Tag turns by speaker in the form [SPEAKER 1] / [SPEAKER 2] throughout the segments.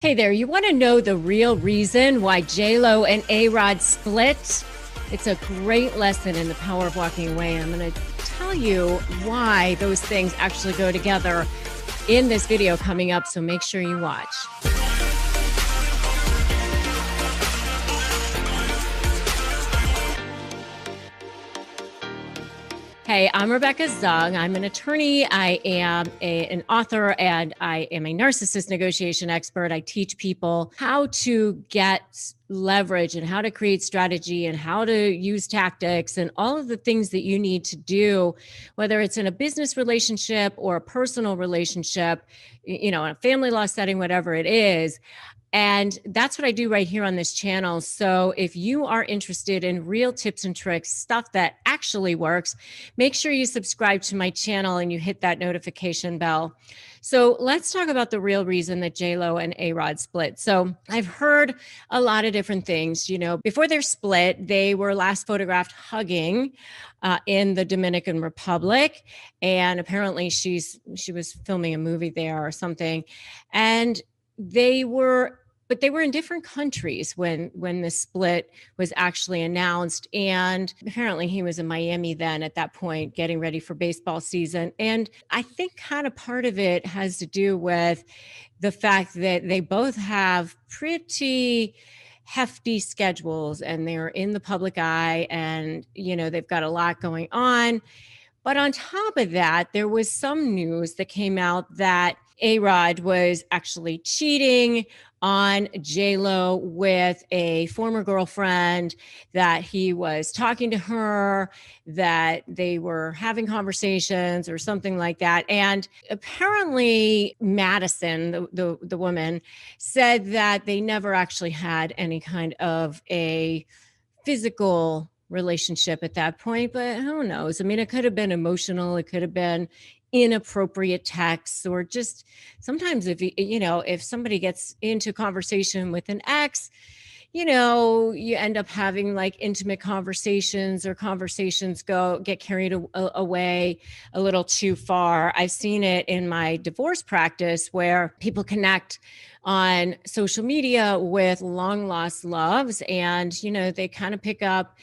[SPEAKER 1] Hey there, you want to know the real reason why JLO and AROD split? It's a great lesson in the power of walking away. I'm going to tell you why those things actually go together in this video coming up, so make sure you watch. Hey, I'm Rebecca Zung. I'm an attorney. I am an author, and I am a narcissist negotiation expert. I teach people how to get leverage and how to create strategy and how to use tactics and all of the things that you need to do, whether it's in a business relationship or a personal relationship, in a family law setting, whatever it is. And that's what I do right here on this channel. So if you are interested in real tips and tricks, stuff that actually works, make sure you subscribe to my channel and you hit that notification bell. So let's talk about the real reason that JLO and AROD split. So I've heard a lot of different things. Before their split, they were last photographed hugging in the Dominican Republic. And apparently she was filming a movie there or something. And they were in different countries when the split was actually announced. And apparently he was in Miami then at that point, getting ready for baseball season. And I think kind of part of it has to do with the fact that they both have pretty hefty schedules and they're in the public eye, and, they've got a lot going on. But on top of that, there was some news that came out that AROD was actually cheating on JLO with a former girlfriend, that he was talking to her, that they were having conversations or something like that. And apparently Madison, the woman, said that they never actually had any kind of a physical relationship at that point, but who knows? I mean, it could have been emotional. It could have been inappropriate texts, or just sometimes if somebody gets into conversation with an ex, you end up having like intimate conversations, or conversations get carried away a little too far. I've seen it in my divorce practice where people connect on social media with long lost loves, and they kind of pick up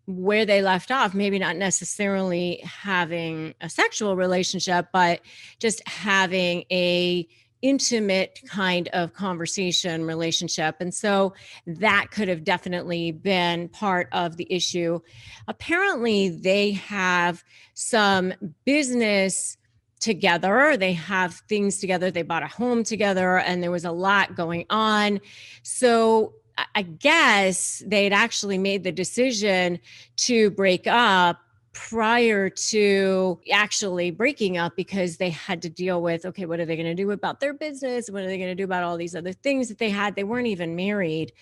[SPEAKER 1] where they left off, maybe not necessarily having a sexual relationship, but just having a intimate kind of conversation relationship. And so that could have definitely been part of the issue. Apparently they have some business together. They have things together. They bought a home together, and there was a lot going on. So I guess they'd actually made the decision to break up prior to actually breaking up, because they had to deal with, okay, what are they going to do about their business? What are they going to do about all these other things that they had? They weren't even married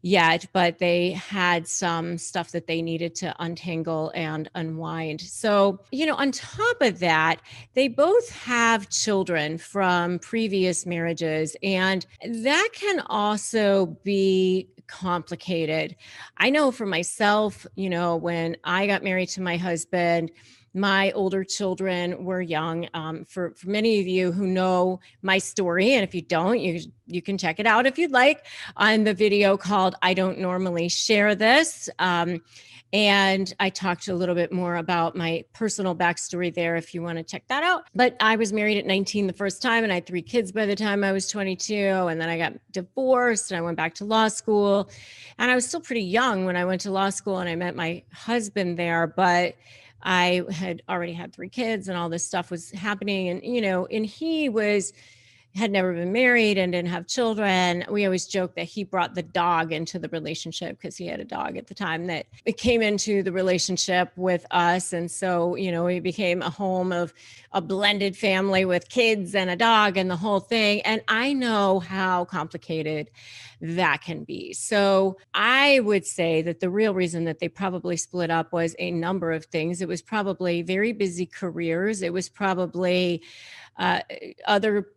[SPEAKER 1] yet, but they had some stuff that they needed to untangle and unwind. So, on top of that, they both have children from previous marriages, and that can also be complicated. I know for myself, when I got married to my husband, my older children were young. For many of you who know my story, and if you don't, you can check it out if you'd like on the video called "I Don't Normally Share This." And I talked a little bit more about my personal backstory there if you want to check that out. But I was married at 19 the first time, and I had 3 kids by the time I was 22. And then I got divorced, and I went back to law school. And I was still pretty young when I went to law school, and I met my husband there. But I had already had 3 kids, and all this stuff was happening. And, and he had never been married and didn't have children. We always joke that he brought the dog into the relationship, because he had a dog at the time that came into the relationship with us. And so, we became a home of a blended family with kids and a dog and the whole thing. And I know how complicated that can be. So I would say that the real reason that they probably split up was a number of things. It was probably very busy careers. It was probably other,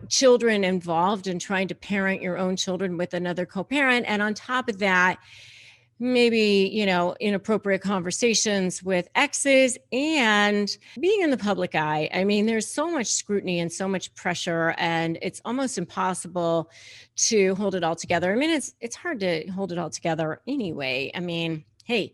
[SPEAKER 1] children involved in trying to parent your own children with another co-parent. And on top of that, maybe, inappropriate conversations with exes and being in the public eye. I mean, there's so much scrutiny and so much pressure, and it's almost impossible to hold it all together. I mean, it's hard to hold it all together anyway. I mean, hey,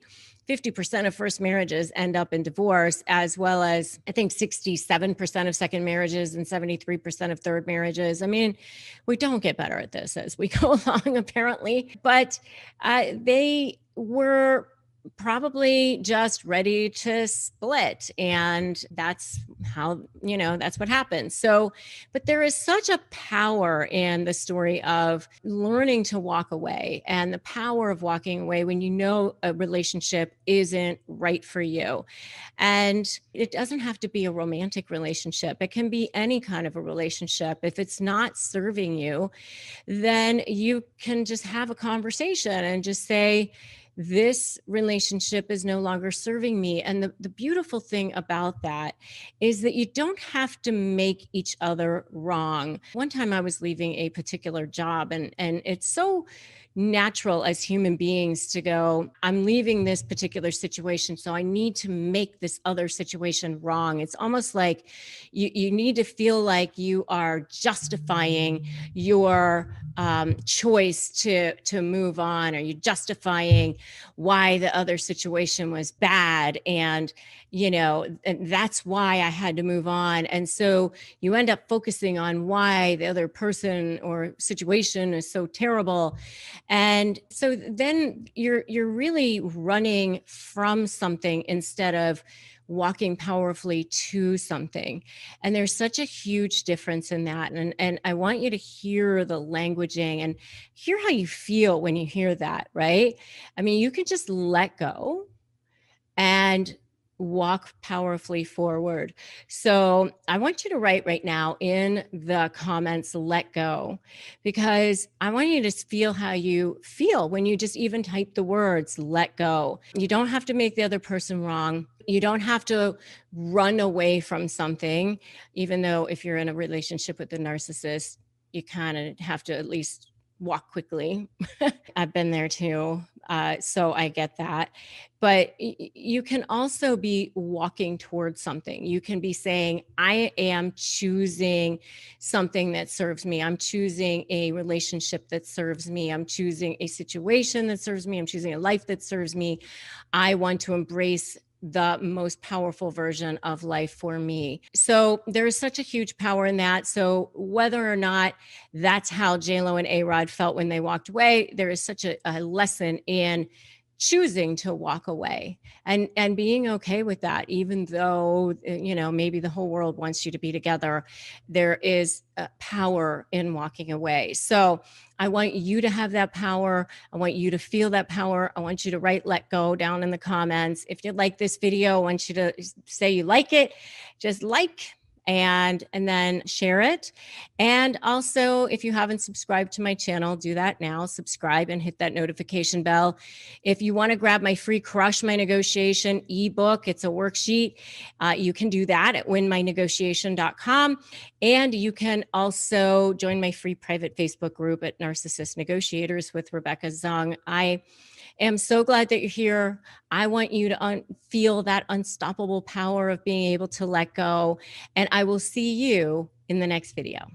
[SPEAKER 1] 50% of first marriages end up in divorce, as well as I think 67% of second marriages and 73% of third marriages. I mean, we don't get better at this as we go along, apparently. But they were probably just ready to split. And that's how, that's what happens. So, but there is such a power in the story of learning to walk away, and the power of walking away when you know a relationship isn't right for you. And it doesn't have to be a romantic relationship. It can be any kind of a relationship. If it's not serving you, then you can just have a conversation and just say, this relationship is no longer serving me. And the beautiful thing about that is that you don't have to make each other wrong. One time I was leaving a particular job, and it's so natural as human beings to go, I'm leaving this particular situation, so I need to make this other situation wrong. It's almost like you need to feel like you are justifying your choice to move on, or you justifying why the other situation was bad, and and that's why I had to move on. And so you end up focusing on why the other person or situation is so terrible. And so then you're really running from something instead of walking powerfully to something. And there's such a huge difference in that. And I want you to hear the languaging and hear how you feel when you hear that, right? I mean, you can just let go and walk powerfully forward. So I want you to write right now in the comments, let go, because I want you to feel how you feel when you just even type the words, let go. You don't have to make the other person wrong. You don't have to run away from something, even though if you're in a relationship with a narcissist, you kind of have to at least walk quickly. I've been there too. So I get that. But you can also be walking towards something. You can be saying, I am choosing something that serves me. I'm choosing a relationship that serves me. I'm choosing a situation that serves me. I'm choosing a life that serves me. I want to embrace the most powerful version of life for me. So there is such a huge power in that. So whether or not that's how JLO and AROD felt when they walked away, there is such a lesson in choosing to walk away and being okay with that, even though, maybe the whole world wants you to be together. There is power in walking away. So I want you to have that power. I want you to feel that power. I want you to write let go down in the comments. If you like this video, I want you to say you like it. Just like and then share it. And also, if you haven't subscribed to my channel, do that now. Subscribe and hit that notification bell. If you want to grab my free Crush My Negotiation ebook, it's a worksheet. You can do that at winmynegotiation.com. And you can also join my free private Facebook group at Narcissist Negotiators with Rebecca Zung. I am so glad that you're here. I want you to feel that unstoppable power of being able to let go. And I will see you in the next video.